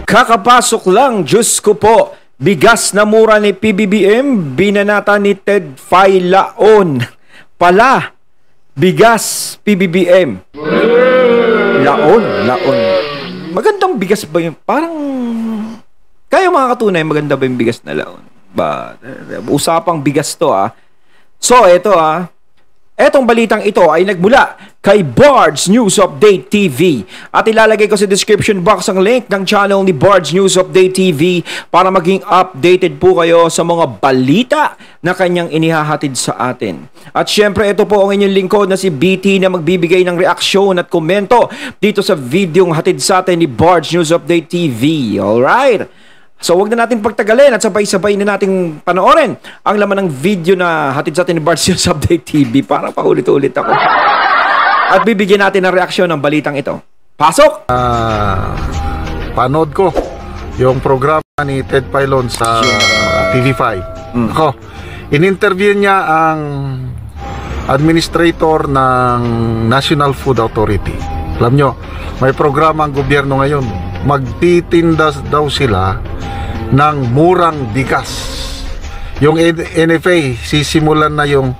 Kakapasok lang, Diyos ko po, bigas na mura ni PBBM, binanata ni Ted Failaon. Pala, bigas PBBM. Laon. Magandang bigas ba yun? Parang, kayo mga katunay, maganda ba yung bigas na laon? Usapang bigas to So, etong balitang ito ay nagmula kay Bards News Update TV. At ilalagay ko sa description box ang link ng channel ni Bards News Update TV para maging updated po kayo sa mga balita na kanyang inihahatid sa atin. At syempre, ito po ang inyong lingkod na si BT na magbibigay ng reaksyon at komento dito sa videong hatid sa atin ni Bards News Update TV. Alright? So, wag na natin pagtagalin at sabay-sabay na nating panoorin ang laman ng video na hatid sa atin ni Bards News Update TV. Parang paulit-ulit ako. At bibigyan natin ng reaksyon ng balitang ito. Pasok! Panood ko yung programa ni Ted Failaon sa TV5. Ako, in-interview niya ang administrator ng National Food Authority. Alam nyo, may programa ang gobyerno ngayon. Magtitinda daw sila ng murang bigas. Yung NFA, sisimulan na yung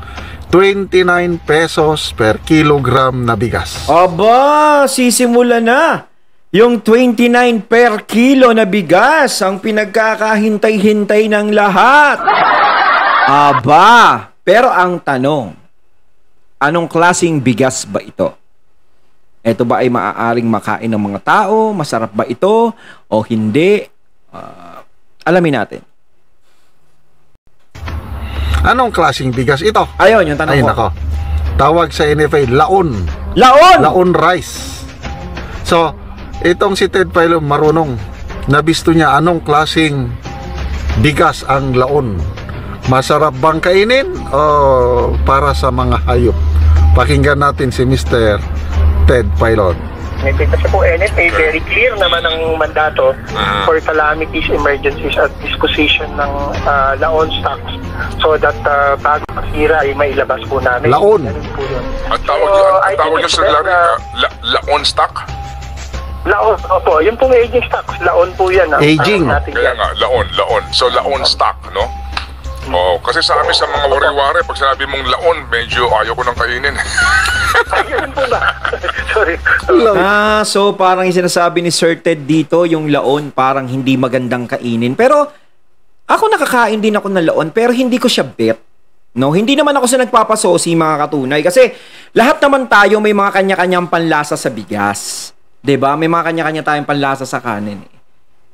29 pesos per kilogram na bigas. Aba, sisimula na. Yung 29 per kilo na bigas ang pinagkakahintay-hintay ng lahat. Aba, pero ang tanong, anong klaseng bigas ba ito? Ito ba ay maaaring makain ng mga tao? Masarap ba ito o hindi? Alamin natin. Anong klaseng bigas ito? Ayun, yung tanong Ayun ko. ako. Tawag sa NFA, laon. Laon! Laon rice. So, itong si Ted Failaon marunong. Nabisto niya anong klaseng bigas ang laon. Masarap bang kainin o para sa mga hayop? Pakinggan natin si Mr. Ted Failaon. Kasi po NFA, very clear naman ang mandato for calamities, emergencies at disposition ng laon stocks so that bago masira ay mailabas po namin. Laon. Ang tawag niya sa laon stock? Laon, opo. Yung pong aging stocks, laon po yan. Aging. Kaya nga, laon. So, laon stock, no? Oh, kasi sa amin sa mga wari-wari, pag sinabi mong laon, medyo ayaw ko nang kainin. Ayun po ba? Sorry. So parang yung sinasabi ni Sir Ted dito, yung laon parang hindi magandang kainin. Pero ako nakakain din ako ng laon, pero hindi ko siya bet. No, hindi naman ako sa nagpapasosi mga katunay kasi lahat naman tayo may mga kanya-kanyang panlasa sa bigas. 'Di ba? May mga kanya-kanya tayong panlasa sa kanin.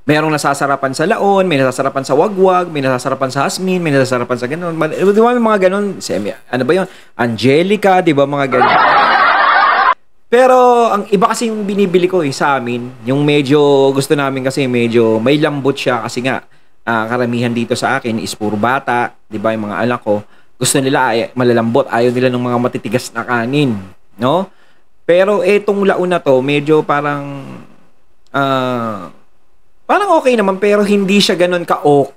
Merong nasasarapan sa laon, may nasasarapan sa wagwag, may nasasarapan sa hasmin, may nasasarapan sa ganun. Di ba may mga ganun? Ano ba yun? Angelica, di ba mga ganun? Pero ang iba kasi yung binibili ko sa amin, yung medyo gusto namin kasi medyo may lambot siya kasi nga karamihan dito sa akin is puro bata, di ba yung mga anak ko, gusto nila malalambot, ayaw nila ng mga matitigas na kanin, no? Pero etong laon na to, medyo parang okay naman pero hindi siya ganoon ka-okay.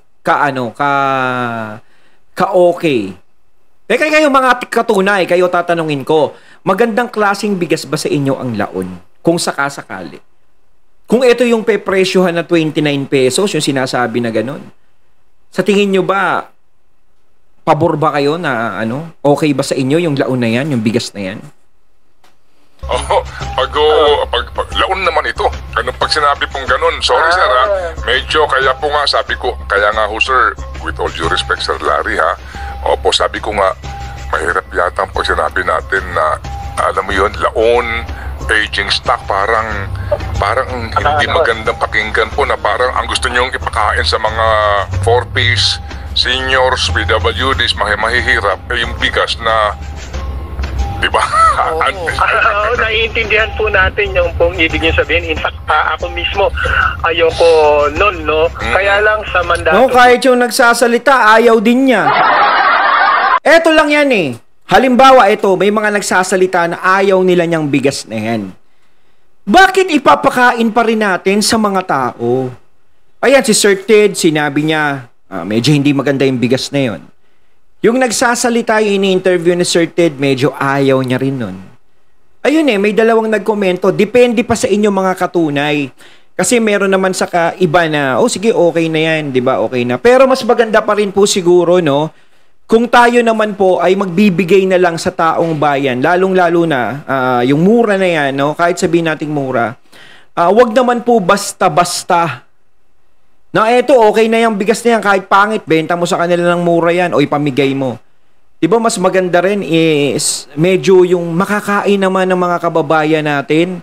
Teka kayo mga katunay, kayo tatanungin ko, magandang klaseng bigas ba sa inyo ang laon? Kung sakasakali. Kung ito yung pepresyohan na 29 pesos, yung sinasabi na ganoon. Sa tingin nyo ba, pabor ba kayo na okay ba sa inyo yung laon na yan, yung bigas na yan? Pag laon naman ito. Pag sinabi pong ganun, sorry sir medyo kaya po nga sabi ko, kaya nga ho sir, with all due respect sir Larry opo sabi ko nga, mahirap yata pag sinabi natin na, alam mo yun, laon, aging stock, parang hindi magandang pakinggan po na parang ang gusto nyong ipakain sa mga 4Ps, seniors, PWDs, mahihirap, yung bigas na diba? Naiintindihan po natin yung pong ibig niyo sabihin. In fact, ako mismo, ayoko nun, no? Kaya lang sa mandato... No, kahit yung nagsasalita, ayaw din niya. Eto lang yan eh. Halimbawa, ito, may mga nagsasalita na ayaw nila niyang bigas na yan. Bakit ipapakain pa rin natin sa mga tao? Ayan, si Sir Ted, sinabi niya, medyo hindi maganda yung bigas na yon. Yung nagsasalita, yung ini-interview ni Sir Ted, medyo ayaw niya rin nun. Ayun may dalawang nagkomento, depende pa sa inyo mga katunay. Kasi meron naman sa iba na, sige, okay na yan, di ba? Okay na. Pero mas maganda pa rin po siguro, no? Kung tayo naman po ay magbibigay na lang sa taong bayan, lalong-lalo na, yung mura na yan, no? Kahit sabihin nating mura, wag naman po basta-basta na eto, okay na yung bigas na yan, kahit pangit, benta mo sa kanila ng mura yan, o ipamigay mo. Di ba mas maganda rin is medyo yung makakain naman ng mga kababayan natin,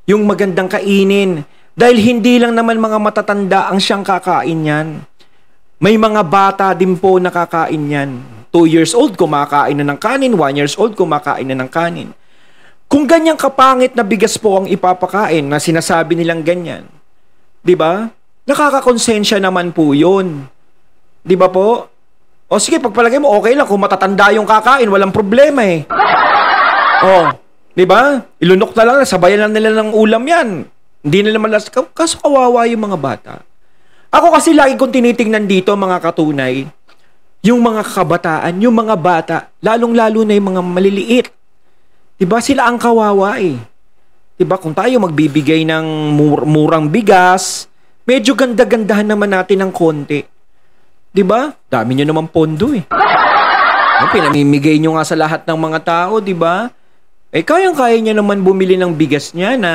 yung magandang kainin. Dahil hindi lang naman mga matatanda ang siyang kakain yan. May mga bata din po nakakain yan. 2 years old kumakain na ng kanin, 1 years old kumakain na ng kanin. Kung ganyang kapangit na bigas po ang ipapakain na sinasabi nilang ganyan, di ba? Nakakakonsensya naman po yun. Di ba po? O sige, pagpalagay mo, okay lang kung matatanda yung kakain, walang problema eh. Di ba? Ilunok na lang, sabayan lang nila ng ulam yan. Hindi nila malas. Kaso kawawa yung mga bata. Ako kasi lagi kong tinitingnan dito, mga katunay, yung mga kabataan, yung mga bata, lalong-lalo na yung mga maliliit. Diba? Sila ang kawawa eh. Diba? Kung tayo magbibigay ng murang bigas, medyo ganda-gandahan naman natin ng konti. Diba? Dami nyo naman pondo eh. Pinamimigay nyo nga sa lahat ng mga tao, diba? Eh, kayang-kaya niya naman bumili ng bigas niya na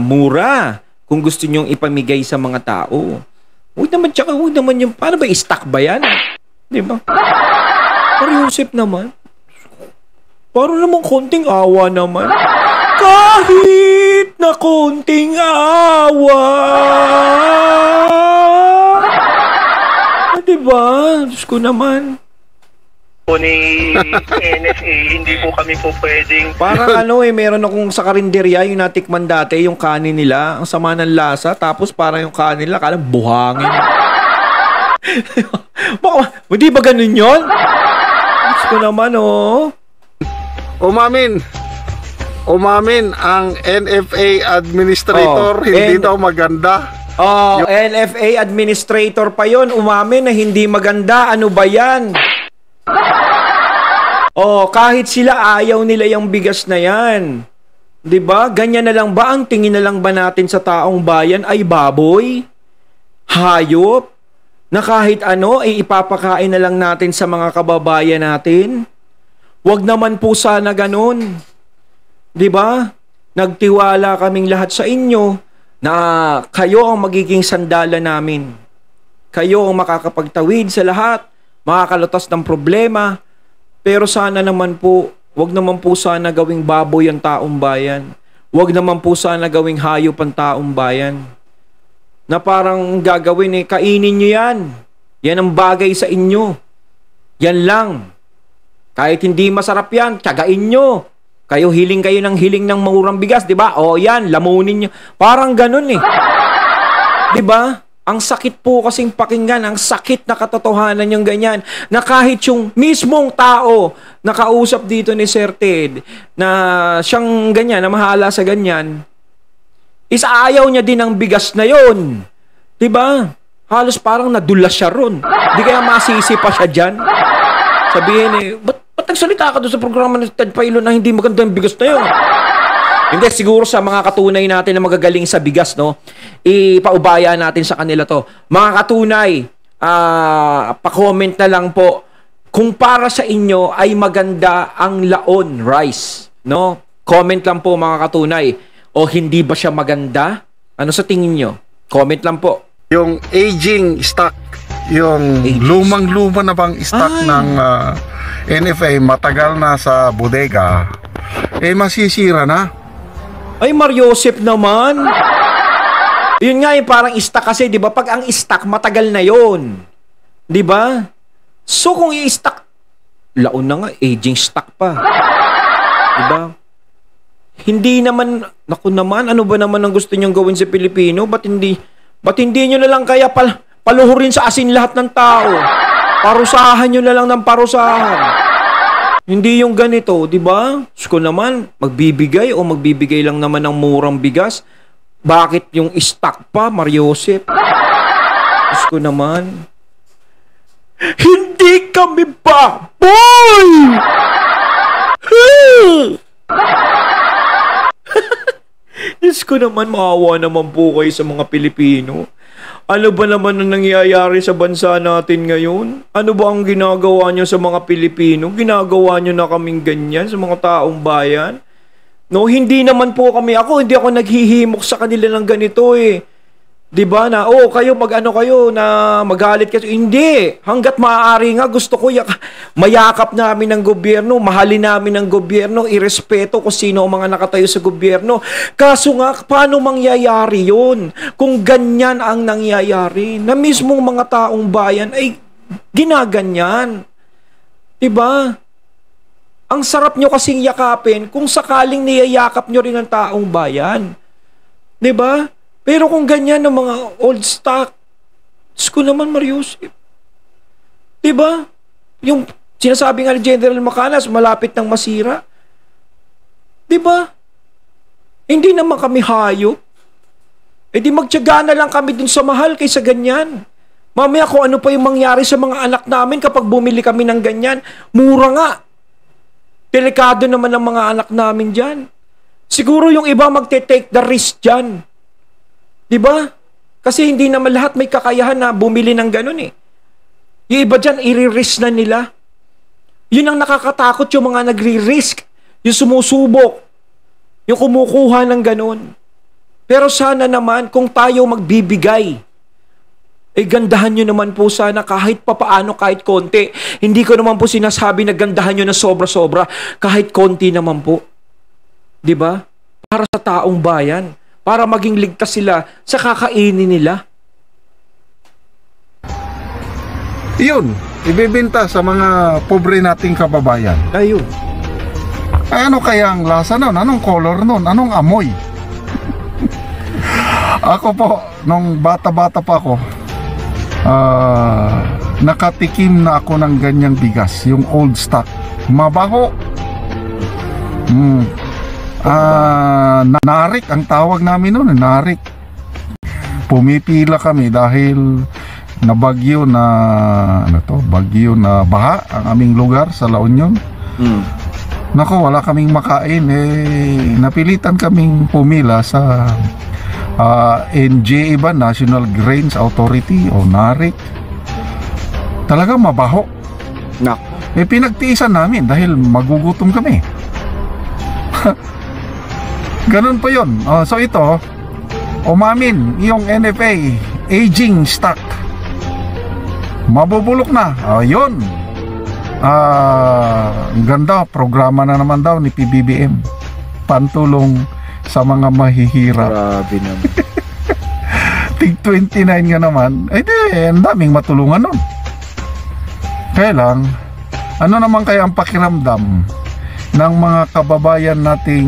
mura kung gusto nyong ipamigay sa mga tao. Huwag naman yung, paano ba, i-stock ba yan? Diba? Mariusip naman. Parang naman konting awa naman. Kahit na konting awa. Diba? Diyos ko naman. Po ni NFA, hindi po kami po pwedeng... Parang meron akong sa karinderya, yung natikman dati, yung kanin nila, ang sama ng lasa, tapos parang yung kanin nila, kalang buhangin. Baka, hindi ba ganun yun? Diyos ko naman, Umamin ang NFA administrator, hindi daw maganda. NFA administrator pa yon, umamin na hindi maganda. Ano ba yan? Kahit sila ayaw nila yung bigas na yan. 'Di ba? Ganyan na lang ba ang tingin na lang ba natin sa taong bayan ay baboy? Hayop? Na kahit ano ay ipapakain na lang natin sa mga kababayan natin? Wag naman po sana ganun. 'Di ba? Nagtiwala kaming lahat sa inyo na kayo ang magiging sandala namin. Kayo ang makakapagtawid sa lahat, makakalutas ng problema. Pero sana naman po, wag naman po sana gawing baboy ang taong bayan. Wag naman po sana gawing hayop ang taong bayan. Na parang gagawin kainin nyo yan. Yan ang bagay sa inyo. Yan lang. Kahit hindi masarap yan, tiyagain nyo. Kayo hiling ng murang bigas, di ba? Yan, lamunin nyo. Parang ganun eh. Di ba? Ang sakit po kasing pakinggan, ang sakit na katotohanan yung ganyan, na kahit yung mismong tao nakausap dito ni Sir Ted, na siyang ganyan, na mahala sa ganyan, is ayaw niya din ng bigas na yon. Diba? Halos parang nadulas siya ron. Di kaya masisi pa siya dyan. Sabihin ba't nagsalita ka doon sa programa ni Ted Pailo na hindi maganda yung bigas na yun? Hindi, siguro sa mga katunay natin na magagaling sa bigas, no? Ipaubaya natin sa kanila to. Mga katunay, pa-comment na lang po kung para sa inyo ay maganda ang laon rice, no? Comment lang po mga katunay. O hindi ba siya maganda? Ano sa tingin nyo? Comment lang po. Yung aging stock, yung lumang-luma na bang stock ng NFA, matagal na sa bodega, masisira na. Ay, Mariosep naman. Yun nga parang stock kasi, di ba? Pag ang stock, matagal na yon, di ba? So, kung i-stock, laon na nga, aging stock pa. Di ba? Hindi naman, naku naman, ano ba naman ang gusto niyong gawin sa Pilipino? Ba't hindi nyo na lang kaya paluhurin sa asin lahat ng tao? Parusahan nyo na lang ng parusahan. Hindi yung ganito, di ba? Ko naman, magbibigay lang naman ng murang bigas. Bakit yung stock pa, Mariosep? Ko naman, hindi kami baboy! Diyos ko naman, maawa naman po kayo sa mga Pilipino. Ano ba naman ang nangyayari sa bansa natin ngayon? Ano ba ang ginagawa nyo sa mga Pilipino? Ginagawa nyo na kaming ganyan sa mga taong bayan? No, hindi naman po hindi ako naghihimok sa kanila ng ganito eh. 'Di ba na, kayo mag-ano kayo na magalit kayo. Hindi. Hangga't maaari nga gusto ko mayakap namin ng gobyerno, mahalin namin ng gobyerno, irespeto kung sino ang mga nakatayo sa gobyerno. Kaso nga, paano mangyayari 'yun? Kung ganyan ang nangyayari, na mismong mga taong bayan ay ginaganyan. 'Di ba? Ang sarap nyo kasing yakapin kung sakaling niyayakap nyo rin ang taong bayan. 'Di ba? Pero kung ganyan ng mga old stock, Diyos ko naman, Mariusip. Diba? Yung sinasabi nga ni General Macanas, malapit ng masira. Diba? Hindi naman kami hayop. Di magtiyaga na lang kami dun sa mahal kaysa ganyan. Mamaya kung ano pa yung mangyari sa mga anak namin kapag bumili kami ng ganyan, mura nga. Delikado naman ang mga anak namin dyan. Siguro yung iba magte-take the risk dyan. Diba? Kasi hindi naman lahat may kakayahan na bumili ng ganun eh. Yung iba dyan, i-risk na nila. Yun ang nakakatakot, yung mga nagri-risk. Yung sumusubok. Yung kumukuha ng ganun. Pero sana naman, kung tayo magbibigay, gandahan nyo naman po sana kahit papaano, kahit konti. Hindi ko naman po sinasabi na gandahan nyo na sobra-sobra. Kahit konti naman po. Diba? Para sa taong bayan. Para maging ligtas sila sa kakainin nila. Yun, ibebenta sa mga pobre nating kababayan. Ayun. Ano kaya ang lasa nun? Anong color nun? Anong amoy? Ako po, nung bata-bata pa ako, nakatikim na ako ng ganyang bigas, yung old stock. Mabaho. Narik ang tawag namin noon, narik. Pumipila kami dahil bagyo na baha ang aming lugar sa La Union. Nako, wala kaming makain, napilitan kaming pumila sa NGA ba, National Grains Authority o NARIC. Talagang mabaho. Pinagtiisan namin dahil magugutom kami. Ganun po yun. So ito, umamin yung NFA, aging stock. Mabubulok na. Yun. Ang ganda, programa na naman daw ni PBBM. Pantulong sa mga mahihirap. Grabe naman. Tig 29 nga naman. Ang daming matulungan nun. Kaya lang, ano naman kaya ang pakiramdam ng mga kababayan nating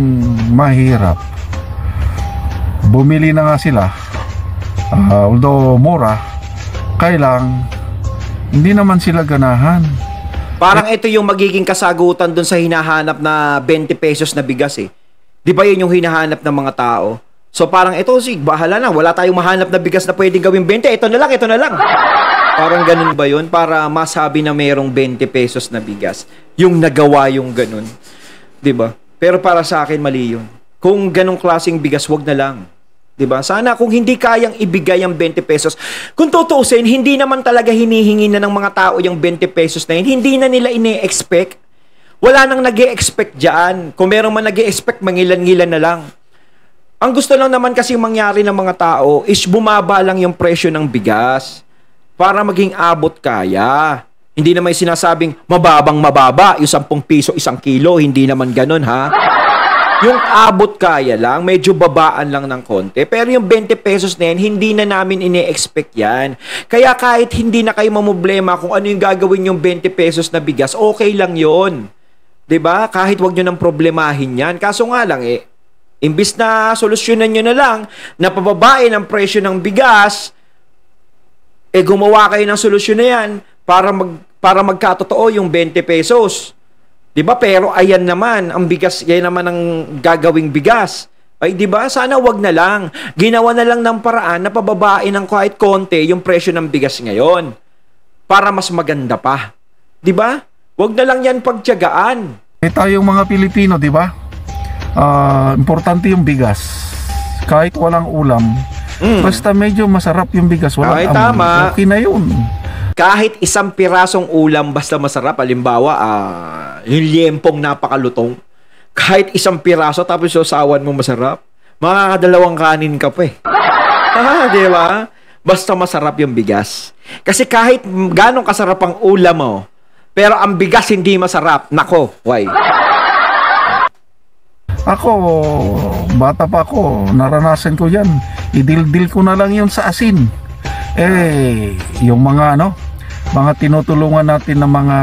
mahirap? Bumili na nga sila, although mura, kaya lang hindi naman sila ganahan. Parang ito yung magiging kasagutan dun sa hinahanap na 20 pesos na bigas eh. Di ba yun yung hinahanap ng mga tao? So parang ito, bahala na, wala tayong mahanap na bigas na pwedeng gawing 20, ito na lang. Parang ganun ba yun? Para masabi na mayroong 20 pesos na bigas. Yung nagawa yung ganun. Diba? Pero para sa akin, mali yun. Kung ganong klaseng bigas, wag na lang. Diba? Sana kung hindi kayang ibigay ang 20 pesos, kung tutuusin, hindi naman talaga hinihingi na ng mga tao yung 20 pesos na yun. Hindi na nila ine-expect. Wala nang nag-e-expect dyan. Kung meron man nag-e-expect, mangilan-ngilan na lang. Ang gusto lang naman kasi mangyari ng mga tao is bumaba lang yung presyo ng bigas para maging abot kaya. Hindi naman sinasabing mababa, yung 10 piso, 1 kilo. Hindi naman ganun, ha? Yung abot kaya lang, medyo babaan lang ng konti. Pero yung 20 pesos na yan, hindi na namin ine-expect yan. Kaya kahit hindi na kayo mamblema kung ano yung gagawin yung 20 pesos na bigas, okay lang yon. 'Di ba? Kahit wag nyo nang problemahin yan. Kaso nga lang, imbis na solusyonan nyo na lang, na pababain ang presyo ng bigas, gumawa kayo ng solusyon na yan para magkatotoo yung 20 pesos. Diba? Pero ayan naman, ang bigas, yan naman ang gagawing bigas. Ay, diba? Sana wag na lang. Ginawa na lang ng paraan na pababain ng kahit konti yung presyo ng bigas ngayon. Para mas maganda pa. Diba? Wag na lang yan pagtiyagaan. Tayong mga Pilipino, diba? Importante yung bigas. kahit walang ulam, basta medyo masarap yung bigas, walang Ay, amoy, tama. okay na yun. Kahit isang pirasong ulam basta masarap, halimbawa, yung liempong napakalutong, kahit isang piraso tapos sasawan mo masarap, makakadalawang kanin ka pa eh. Di ba? Basta masarap yung bigas. Kasi kahit ganong kasarap ang ulam mo, pero ang bigas hindi masarap, nako, why? Ako, bata pa ako, naranasan ko yan. Idildil ko na lang yun sa asin. Yung mga mga tinutulungan natin ng mga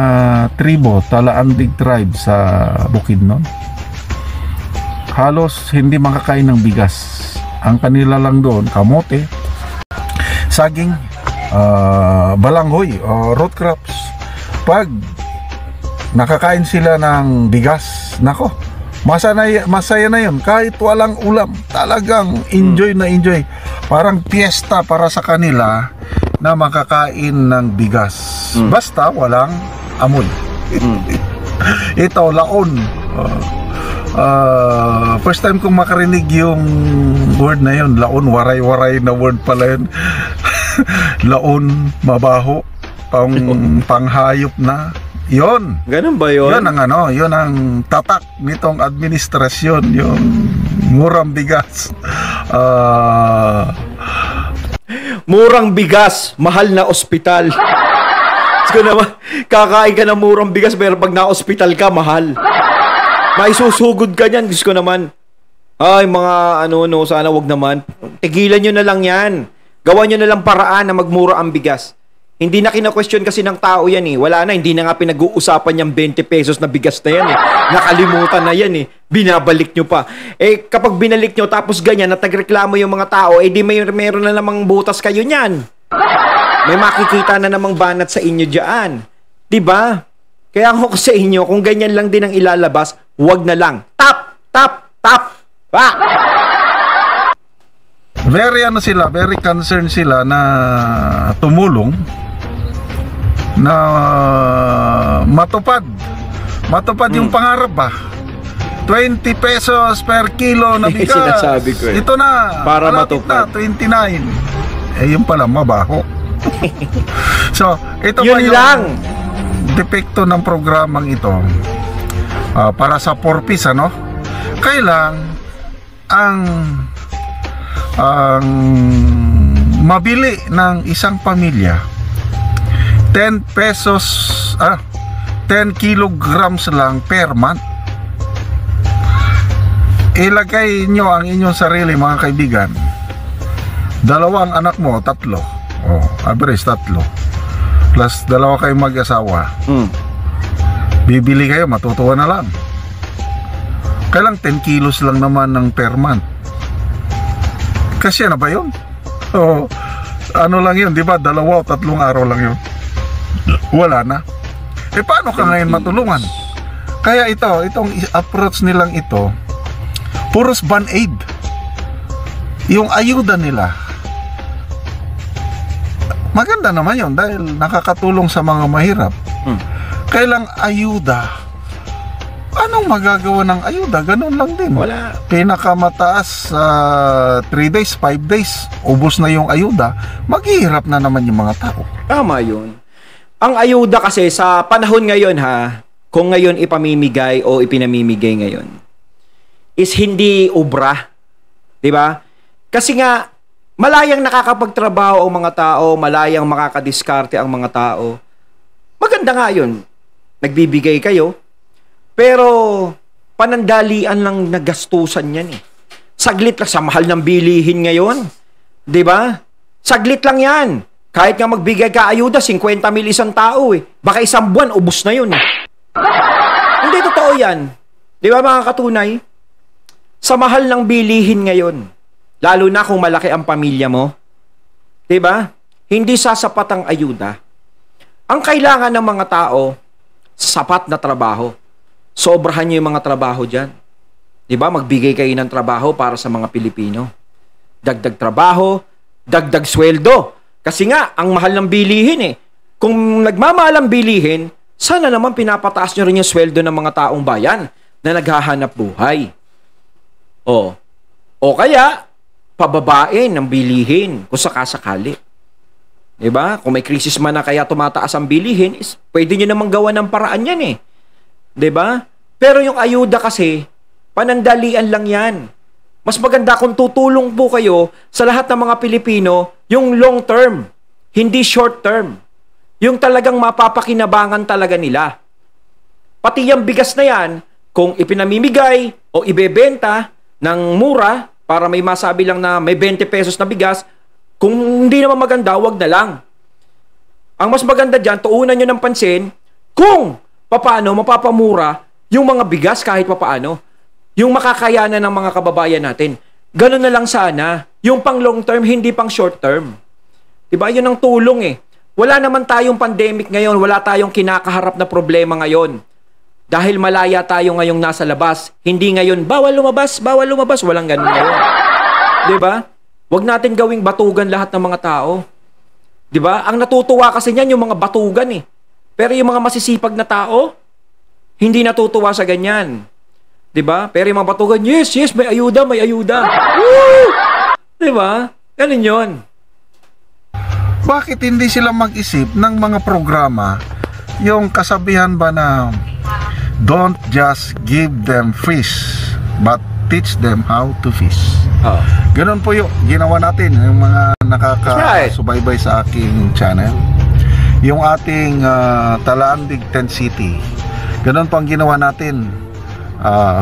tribo, Talaandig tribe sa Bukidnon, halos hindi makakain ng bigas. Ang kanila lang doon, kamote, saging, balanghoy, root crops. Pag nakakain sila ng bigas, nako, masaya na yun. Kahit walang ulam, talagang enjoy na enjoy. Parang piyesta para sa kanila na makakain ng bigas. Basta walang amoy. Ito, laon. First time kong makarinig yung word na yun. Laon, waray-waray na word pala yun. Laon, mabaho, panghayop na. Yon. Ganun ba yun? Yun ang tatak nitong administrasyon, yung murang bigas. Murang bigas, mahal na ospital. So naman, kakain ka ng murang bigas pero pag na-ospital ka, mahal. Maisusugod ka niyan. Gusto ko naman, ay mga sana wag naman. Tigilan nyo na lang yan. Gawan nyo na lang paraan na magmura ang bigas. Hindi na kina-question kasi ng tao yan eh. Wala na, hindi na nga pinag-uusapan yung 20 pesos na bigas na yan eh. Nakalimutan na yan eh. Binabalik nyo pa. Kapag binalik nyo tapos ganyan, natagreklamo yung mga tao, di meron na namang butas kayo niyan. May makikita na namang banat sa inyo dyan. Diba? Kaya ako sa inyo, kung ganyan lang din ang ilalabas, wag na lang. Tap! Tap! Tap! Pa! Very concerned sila na tumulong na matupad yung pangarap ba. 20 pesos per kilo na bigas. Sinasabi ko eh. Ito na, para malapit matupad. na, 29. Yung pala, mabaho. So, ito Yun pa yung lang. depekto ng programang ito. Para sa porpis, kailang ang mabili ng isang pamilya 10 pesos 10 kilograms lang per month. Ilagay nyo ang inyong sarili, mga kaibigan. Dalawang anak mo, 3, average 3, plus 2 kayong mag-asawa. Bibili kayo, matutuwa na lang. Kailang 10 kilos lang naman ng per month. Kasi ba yun? Lang yun, di ba? 2 o 3 araw lang yun. Wala na. Paano ka ngayon matulungan? Kaya itong approach nilang ito, puros band-aid. Yung ayuda nila, maganda naman yun dahil nakakatulong sa mga mahirap. Kailang ayuda, anong magagawa ng ayuda? Ganun lang din. Wala. Pinakamataas 3 days, 5 days, ubos na yung ayuda, maghihirap na naman yung mga tao. Tama yun. Ang ayuda kasi sa panahon ngayon kung ngayon ipamimigay o ipinamimigay ngayon, is hindi obra. Diba? Kasi nga, malayang nakakapagtrabaho ang mga tao, malayang makakadiskarte ang mga tao. Maganda nga yun. Nagbibigay kayo, pero panandalian lang nagastusan yan eh. Saglit lang sa mahal ng bilihin ngayon. 'Di ba? Saglit lang yan. Kahit nga magbigay ka ayuda, 50 mil isang tao eh. Baka isang buwan, ubos na yun eh. Hindi totoo yan. 'Di ba mga katunay? Sa mahal ng bilihin ngayon, lalo na kung malaki ang pamilya mo, 'di ba? Hindi sasapat ang ayuda. Ang kailangan ng mga tao, sapat na trabaho. Sobrahan nyo yung mga trabaho dyan. Diba? Magbigay kayo ng trabaho para sa mga Pilipino. Dagdag trabaho, dagdag sweldo. Kasi nga, ang mahal ng bilihin eh. Kung nagmamahal ang bilihin, sana naman pinapataas nyo rin yung sweldo ng mga taong bayan na naghahanap buhay. O kaya, pababain ng bilihin kung sakasakali. 'Di ba? Kung may krisis man na kaya tumataas ang bilihin, pwede niyo namang gawa ng paraan 'yan eh. 'Di ba? Pero yung ayuda kasi, panandalian lang 'yan. Mas maganda kung tutulong po kayo sa lahat ng mga Pilipino, yung long term, hindi short term. Yung talagang mapapakinabangan talaga nila. Pati yung bigas na 'yan, kung ipinamimigay o ibebenta ng mura para may masabi lang na may 20 pesos na bigas, kung hindi naman maganda, wag na lang. Ang mas maganda dyan, tuunan nyo ng pansin kung papaano mapapamura yung mga bigas kahit papaano. Yung makakayanan ng mga kababayan natin. Ganun na lang sana. Yung pang long term, hindi pang short term. Diba? Yun ang tulong eh. Wala naman tayong pandemic ngayon. Wala tayong kinakaharap na problema ngayon. Dahil malaya tayo ngayong nasa labas. Hindi ngayon, bawal lumabas. Walang ganun ngayon. Diba? Huwag natin gawing batugan lahat ng mga tao. 'Di ba? Ang natutuwa kasi niyan yung mga batugan eh. Pero yung mga masisipag na tao, hindi natutuwa sa ganyan. 'Di ba? Pero yung mga batugan, yes, may ayuda. Woo! 'Di ba? Ganun 'yon. Bakit hindi sila mag-isip ng mga programa, yung kasabihan ba na don't just give them fish, but teach them how to fish. Ganun po yung ginawa natin, yung mga nakakasubaybay sa aking channel. Yung ating Talaandig Tent City, ganun po ang ginawa natin.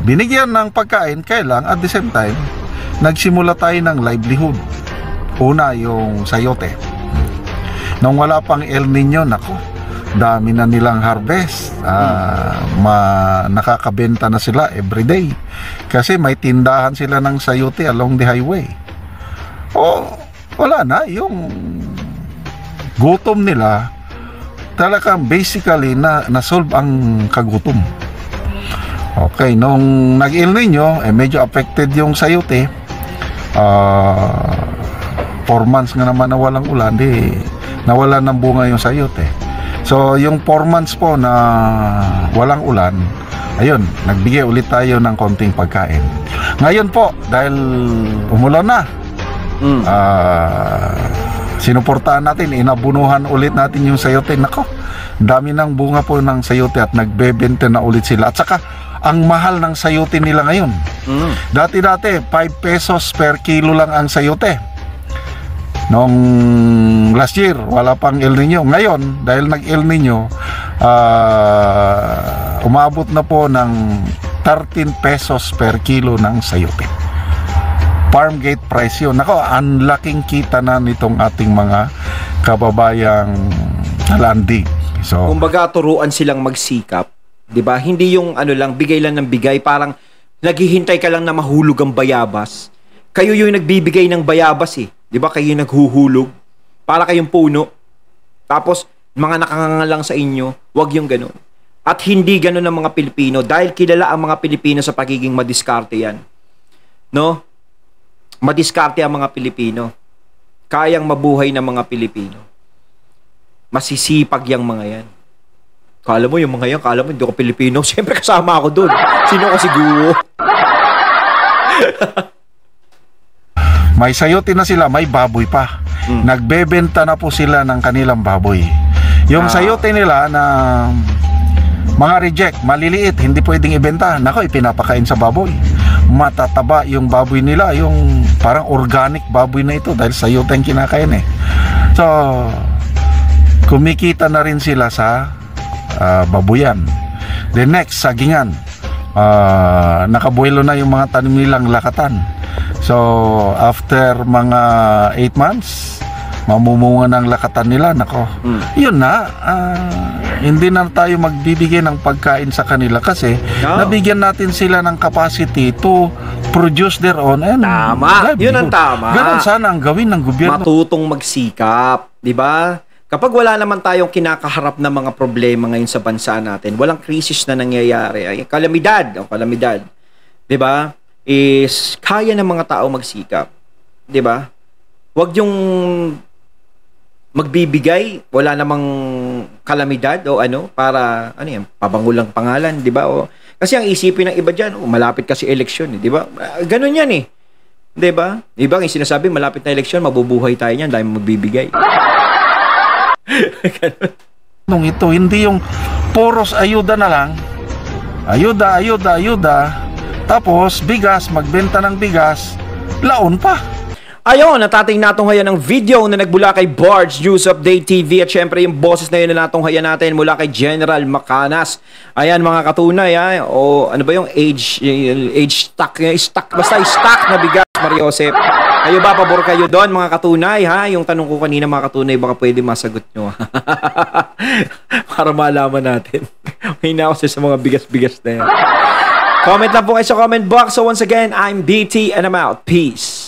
Binigyan ng pagkain, kailang at the same time, nagsimula tayo ng livelihood. Una, yung sayote. Nung wala pang El Nino, nako, dami na nilang harvest. Nakakabenta na sila everyday. Kasi may tindahan sila ng sayote along the highway. Wala na. Yung gutom nila, talagang basically na-solve ang kagutom. Okay, nung nag-El Nino, medyo affected yung sayote. 4 months nga naman na walang ulan, nawala ng bunga yung sayote. So, yung 4 months po na walang ulan, ayun, nagbigay ulit tayo ng konting pagkain. Ngayon po, dahil umulan na, sinuportahan natin, inabunuhan ulit natin yung sayote. Nako, dami ng bunga po ng sayote at nagbebenta na ulit sila. At saka, ang mahal ng sayote nila ngayon. Dati-dati, 5 pesos per kilo lang ang sayote. Noong last year, wala pang El Nino. Ngayon, dahil nag-El Nino, umabot na po ng 13 pesos per kilo ng sayote. Farm gate price yun. Nako, ang laking kita na nitong ating mga kababayang Talaandig. So, kumbaga, turuan silang magsikap. 'Di ba? Hindi yung lang, bigay lang ng bigay. Parang naghihintay ka lang na mahulog ang bayabas. Kayo yung nagbibigay ng bayabas eh. 'Di ba? Kayo yung naghuhulog. Para kayong puno. Tapos, mga nakangangalang sa inyo, wag yung ganun. At hindi ganun ang mga Pilipino dahil kilala ang mga Pilipino sa pagiging madiskarte yan. No? Madiskarte ang mga Pilipino. Kayang mabuhay ng mga Pilipino. Masisipag yung mga yan. Kala mo yung mga yan, kala mo hindi ako Pilipino. Siyempre kasama ako dun. Sino ko si Guo? May sayote na sila, may baboy pa. Nagbebenta na po sila ng kanilang baboy. Yung sayote nila na mga reject, maliliit, hindi pwedeng ibenta. Nako, ipinapakain sa baboy. Matataba yung baboy nila, yung parang organic baboy na ito dahil sayote ang kinakain eh. So, kumikita na rin sila sa babuyan. The next, sagingan. Nakabuelo na yung mga tanim nilang lakatan. So, after mga 8 months, mamumunga ng lakatan nila. Nako, yun na. Hindi na tayo magbibigay ng pagkain sa kanila kasi nabigyan natin sila ng capacity to produce their own. Tama. Yun ang tama. Ganun sana ang gawin ng gobyerno. Matutong magsikap. Diba? Kapag wala naman tayong kinakaharap na mga problema ngayon sa bansa natin, walang krisis na nangyayari, ay kalamidad, diba? Is kaya ng mga tao magsikap. Diba? Huwag yung magbibigay, wala namang kalamidad o para, pabangulang pangalan, diba? Kasi ang isipin ng iba dyan, malapit kasi eleksyon, diba? Ganun yan eh. Diba? Ibang yung sinasabi, malapit na eleksyon, mabubuhay tayo niyan, dahil magbibigay. Nung ito, hindi yung poros ayuda na lang. Ayuda. Tapos, bigas, magbenta ng bigas, laon pa. Ayon, natating natunghayan ng video na nagbula kay Bards News Update TV at syempre yung boses na yun na natunghayan natin mula kay General Macanas. Ayan mga katunay ha, o ano ba yung age stock, basta stock na bigas, Mario Joseph. Kayo ba, pabor kayo doon mga katunay ha? Yung tanong ko kanina mga katunay, baka pwede masagot nyo. Para malaman natin. May na ako sa mga bigas-bigas na yan. Comment lang po kayo sa comment box. So once again, I'm BT and I'm out. Peace.